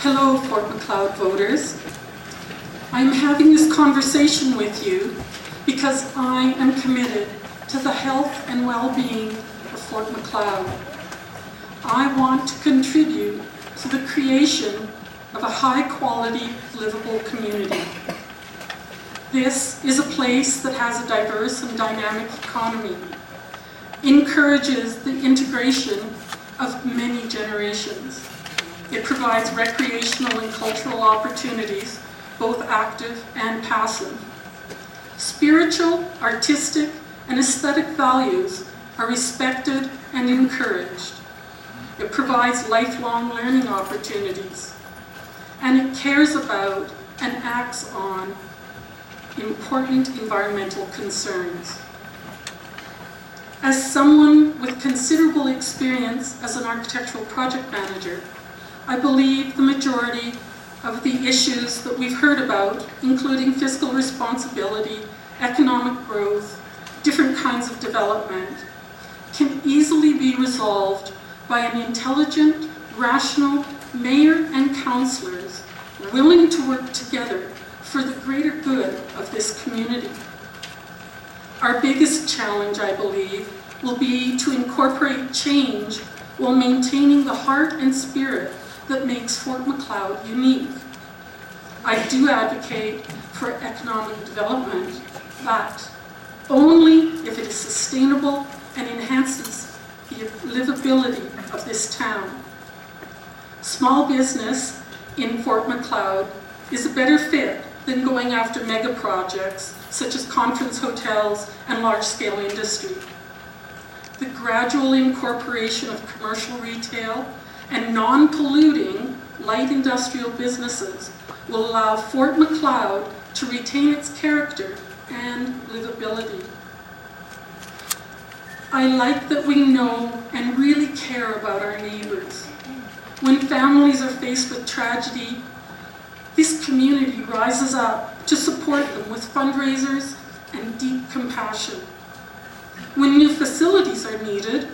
Hello, Fort Macleod voters. I'm having this conversation with you because I am committed to the health and well-being of Fort Macleod. I want to contribute to the creation of a high-quality, livable community. This is a place that has a diverse and dynamic economy, encourages the integration of many generations. It provides recreational and cultural opportunities, both active and passive. Spiritual, artistic, and aesthetic values are respected and encouraged. It provides lifelong learning opportunities, and it cares about and acts on important environmental concerns. As someone with considerable experience as an architectural project manager, I believe the majority of the issues that we've heard about, including fiscal responsibility, economic growth, different kinds of development, can easily be resolved by an intelligent, rational mayor and councillors willing to work together for the greater good of this community. Our biggest challenge, I believe, will be to incorporate change while maintaining the heart and spirit that makes Fort Macleod unique. I do advocate for economic development, but only if it is sustainable and enhances the livability of this town. Small business in Fort Macleod is a better fit than going after mega projects such as conference hotels and large-scale industry. The gradual incorporation of commercial retail and non-polluting light industrial businesses will allow Fort Macleod to retain its character and livability. I like that we know and really care about our neighbors. When families are faced with tragedy, this community rises up to support them with fundraisers and deep compassion. When new facilities are needed,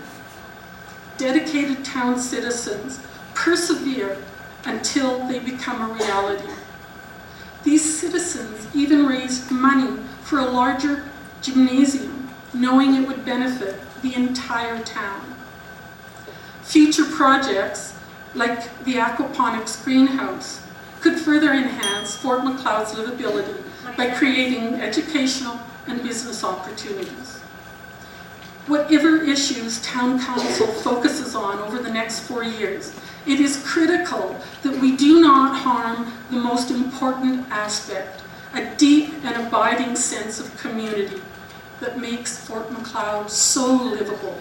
dedicated town citizens persevere until they become a reality. These citizens even raised money for a larger gymnasium, knowing it would benefit the entire town. Future projects, like the aquaponics greenhouse, could further enhance Fort Macleod's livability by creating educational and business opportunities. Whatever issues Town Council focuses on over the next 4 years, it is critical that we do not harm the most important aspect, a deep and abiding sense of community that makes Fort Macleod so livable.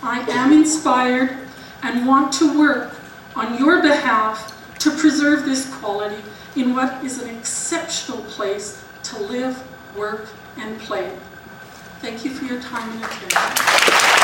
I am inspired and want to work on your behalf to preserve this quality in what is an exceptional place to live, work, and play. Thank you for your time and attention.